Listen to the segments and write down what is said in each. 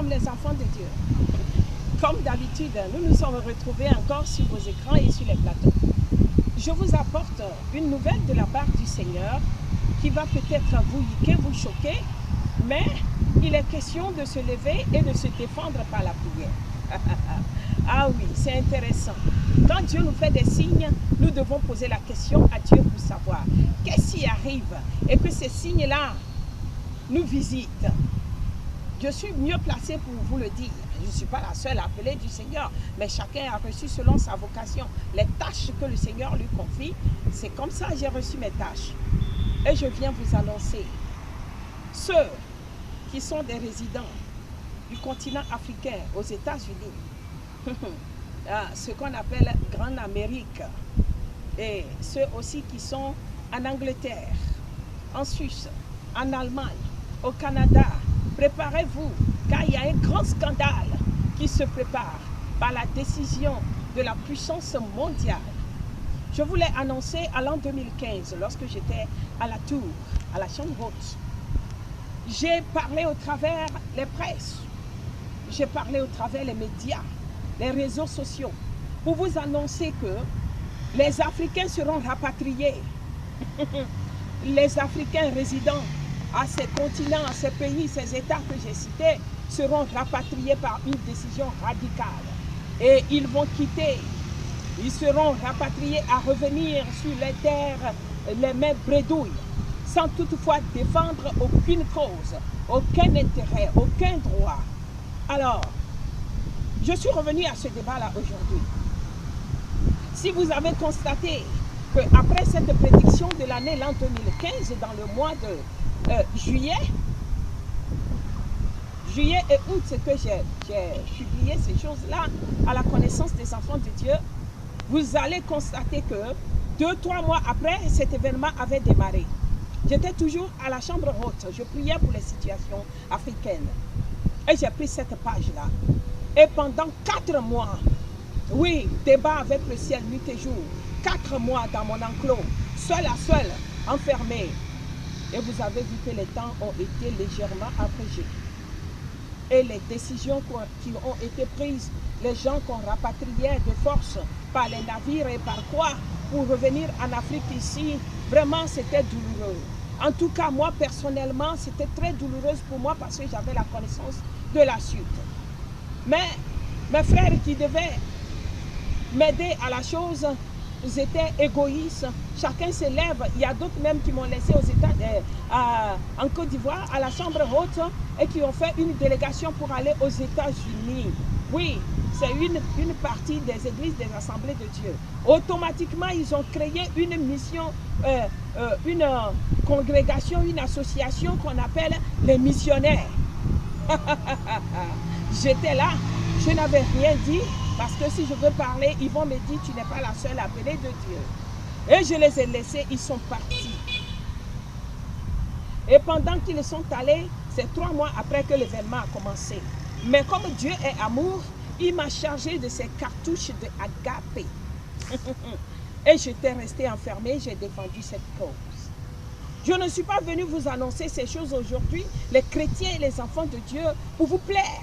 Shalom les enfants de Dieu. Comme d'habitude, nous nous sommes retrouvés encore sur vos écrans et sur les plateaux. Je vous apporte une nouvelle de la part du Seigneur qui va peut-être vous hiquer, vous choquer, mais il est question de se lever et de se défendre par la prière. Ah oui, c'est intéressant. Quand Dieu nous fait des signes, nous devons poser la question à Dieu pour savoir qu'est-ce qui arrive et que ces signes-là nous visitent. Je suis mieux placé pour vous le dire. Je ne suis pas la seule appelée du Seigneur, mais chacun a reçu selon sa vocation les tâches que le Seigneur lui confie. C'est comme ça que j'ai reçu mes tâches. Et je viens vous annoncer, ceux qui sont des résidents du continent africain aux États-Unis, ce qu'on appelle Grande Amérique, et ceux aussi qui sont en Angleterre, en Suisse, en Allemagne, au Canada, préparez-vous, car il y a un grand scandale qui se prépare par la décision de la puissance mondiale. Je vous l'ai annoncé à l'an 2015, lorsque j'étais à la Tour, à la Chambre haute. J'ai parlé au travers les presses, j'ai parlé au travers les médias, les réseaux sociaux, pour vous annoncer que les Africains seront rapatriés. Les Africains résidant à ces continents, à ces pays, ces États que j'ai cités, seront rapatriés par une décision radicale. Et ils vont quitter, ils seront rapatriés à revenir sur les terres, les mêmes bredouilles, sans toutefois défendre aucune cause, aucun intérêt, aucun droit. Alors, je suis revenu à ce débat-là aujourd'hui. Si vous avez constaté qu'après cette prédiction de l'année l'an 2015, dans le mois de juillet et août, c'est que j'ai publié ces choses-là à la connaissance des enfants de Dieu, vous allez constater que 2-3 mois après, cet événement avait démarré. J'étais toujours à la chambre haute, je priais pour les situations africaines. Et j'ai pris cette page-là. Et pendant 4 mois, oui, débat avec le ciel nuit et jour, 4 mois dans mon enclos, seul à seul, enfermé. Et vous avez vu que les temps ont été légèrement abrégés. Et les décisions qui ont été prises, les gens qu'on rapatriait de force par les navires et par quoi, pour revenir en Afrique ici, vraiment c'était douloureux. En tout cas, moi personnellement, c'était très douloureux pour moi parce que j'avais la connaissance de la suite. Mais mes frères qui devaient m'aider à la chose, ils étaient égoïstes, chacun se lève. Il y a d'autres même qui m'ont laissé aux États, en Côte d'Ivoire, à la chambre haute, et qui ont fait une délégation pour aller aux États-Unis. Oui, c'est une partie des églises, des assemblées de Dieu. Automatiquement, ils ont créé une mission, une congrégation, une association qu'on appelle les missionnaires. J'étais là, je n'avais rien dit. Parce que si je veux parler, ils vont me dire, tu n'es pas la seule appelée de Dieu. Et je les ai laissés, ils sont partis. Et pendant qu'ils sont allés, c'est 3 mois après que l'événement a commencé. Mais comme Dieu est amour, il m'a chargé de ces cartouches de agapé. Et j'étais restée enfermée, j'ai défendu cette cause. Je ne suis pas venue vous annoncer ces choses aujourd'hui, les chrétiens et les enfants de Dieu, pour vous plaire.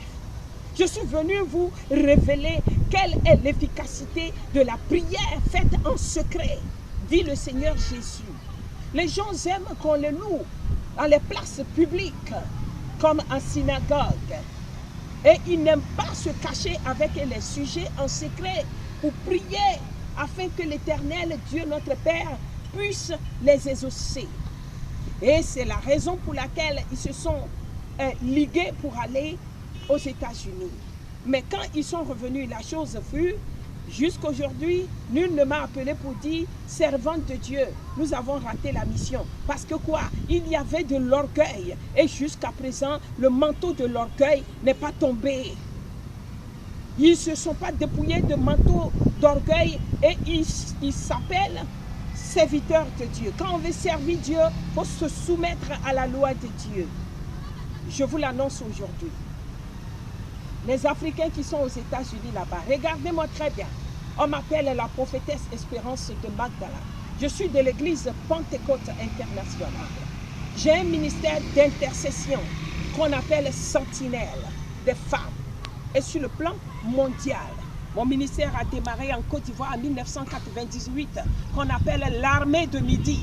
Je suis venu vous révéler quelle est l'efficacité de la prière faite en secret, dit le Seigneur Jésus. Les gens aiment qu'on les loue dans les places publiques, comme en synagogue. Et ils n'aiment pas se cacher avec les sujets en secret pour prier afin que l'Éternel, Dieu notre Père, puisse les exaucer. Et c'est la raison pour laquelle ils se sont ligués pour aller aux États-Unis. Mais quand ils sont revenus, la chose fut, jusqu'aujourd'hui, nul ne m'a appelé pour dire, servante de Dieu, nous avons raté la mission. Parce que quoi? Il y avait de l'orgueil. Et jusqu'à présent, le manteau de l'orgueil n'est pas tombé. Ils ne se sont pas dépouillés de manteau d'orgueil et ils s'appellent serviteurs de Dieu. Quand on veut servir Dieu, il faut se soumettre à la loi de Dieu. Je vous l'annonce aujourd'hui. Les Africains qui sont aux États-Unis là-bas, regardez-moi très bien. On m'appelle la prophétesse Espérance de Magdala. Je suis de l'église Pentecôte internationale. J'ai un ministère d'intercession qu'on appelle Sentinelle. des femmes. Et sur le plan mondial, mon ministère a démarré en Côte d'Ivoire en 1998, qu'on appelle l'armée de Midi.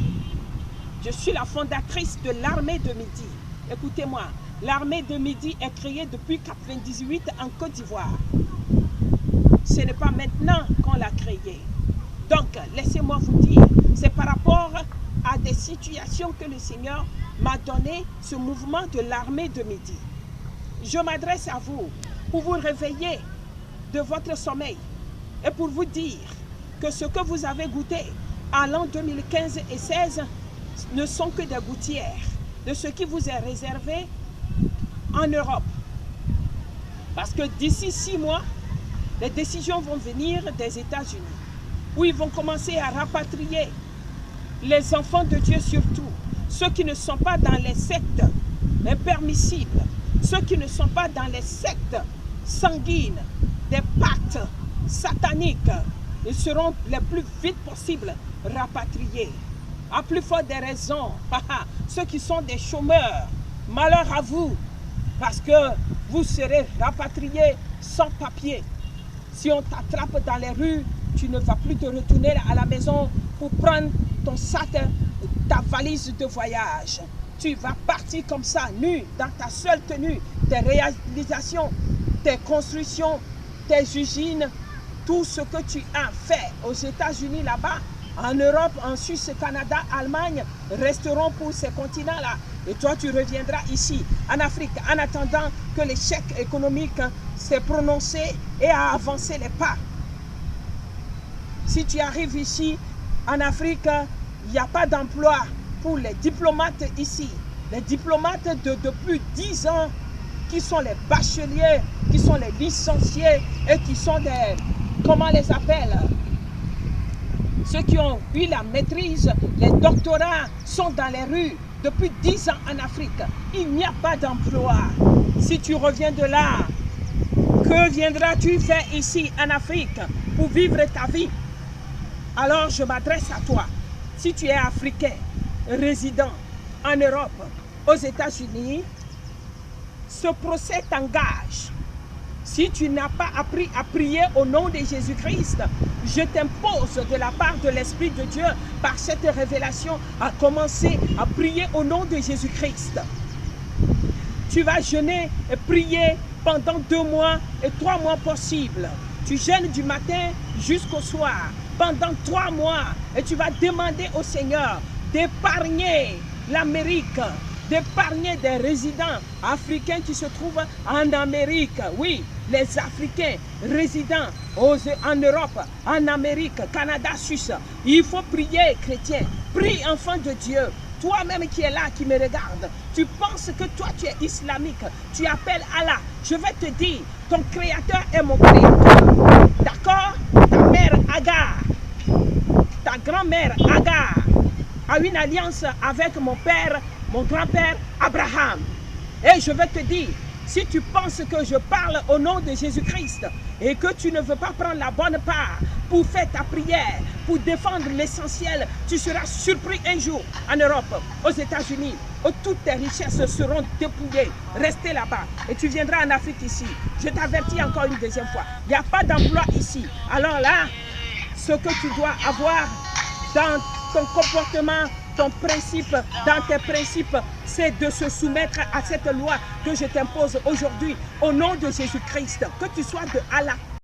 Je suis la fondatrice de l'armée de Midi. Écoutez-moi, l'armée de Midi est créée depuis 1998 en Côte d'Ivoire. Ce n'est pas maintenant qu'on l'a créée. Donc, laissez-moi vous dire, c'est par rapport à des situations que le Seigneur m'a donné ce mouvement de l'armée de Midi. Je m'adresse à vous pour vous réveiller de votre sommeil et pour vous dire que ce que vous avez goûté en l'an 2015 et 2016 ne sont que des gouttières de ce qui vous est réservé en Europe. Parce que d'ici 6 mois, les décisions vont venir des États-Unis, où ils vont commencer à rapatrier les enfants de Dieu, surtout ceux qui ne sont pas dans les sectes impermissibles, ceux qui ne sont pas dans les sectes sanguines, des pactes sataniques. Ils seront le plus vite possible rapatriés. À plus forte des raisons, ceux qui sont des chômeurs, malheur à vous, parce que vous serez rapatriés sans papier. Si on t'attrape dans les rues, tu ne vas plus te retourner à la maison pour prendre ton sac, ta valise de voyage. Tu vas partir comme ça, nu, dans ta seule tenue, tes réalisations, tes constructions, tes usines, tout ce que tu as fait aux États-Unis là-bas, en Europe, en Suisse, Canada, Allemagne, resteront pour ces continents-là. Et toi, tu reviendras ici, en Afrique, en attendant que l'échec économique s'est prononcé et a avancé les pas. Si tu arrives ici, en Afrique, il n'y a pas d'emploi pour les diplomates ici. Les diplomates de plus de 10 ans, qui sont les bacheliers, qui sont les licenciés et qui sont des, comment on les appelle? Ceux qui ont eu la maîtrise, les doctorats sont dans les rues depuis 10 ans en Afrique. Il n'y a pas d'emploi. Si tu reviens de là, que viendras-tu faire ici en Afrique pour vivre ta vie? Alors je m'adresse à toi. Si tu es africain, résident en Europe, aux États-Unis, ce procès t'engage. Si tu n'as pas appris à prier au nom de Jésus-Christ, je t'impose de la part de l'Esprit de Dieu, par cette révélation, à commencer à prier au nom de Jésus-Christ. Tu vas jeûner et prier pendant 2 mois et 3 mois possibles. Tu jeûnes du matin jusqu'au soir, pendant 3 mois, et tu vas demander au Seigneur d'épargner l'Amérique, d'épargner des résidents africains qui se trouvent en Amérique. Oui, les Africains résidents en Europe, en Amérique, Canada, Suisse. Il faut prier, chrétien. Prie, enfant de Dieu. Toi-même qui es là, qui me regarde, tu penses que toi tu es islamique, tu appelles Allah. Je vais te dire, ton créateur est mon créateur. D'accord? Ta mère Agar, ta grand-mère Agar a une alliance avec mon père, mon grand-père Abraham. Et je vais te dire, si tu penses que je parle au nom de Jésus-Christ et que tu ne veux pas prendre la bonne part pour faire ta prière, pour défendre l'essentiel, tu seras surpris un jour en Europe, aux États-Unis, où toutes tes richesses seront dépouillées. Restez là-bas et tu viendras en Afrique ici. Je t'avertis encore une deuxième fois, il n'y a pas d'emploi ici. Alors là, ce que tu dois avoir dans ton comportement, ton principe, dans tes principes, c'est de se soumettre à cette loi que je t'impose aujourd'hui au nom de Jésus-Christ. Que tu sois de Allah.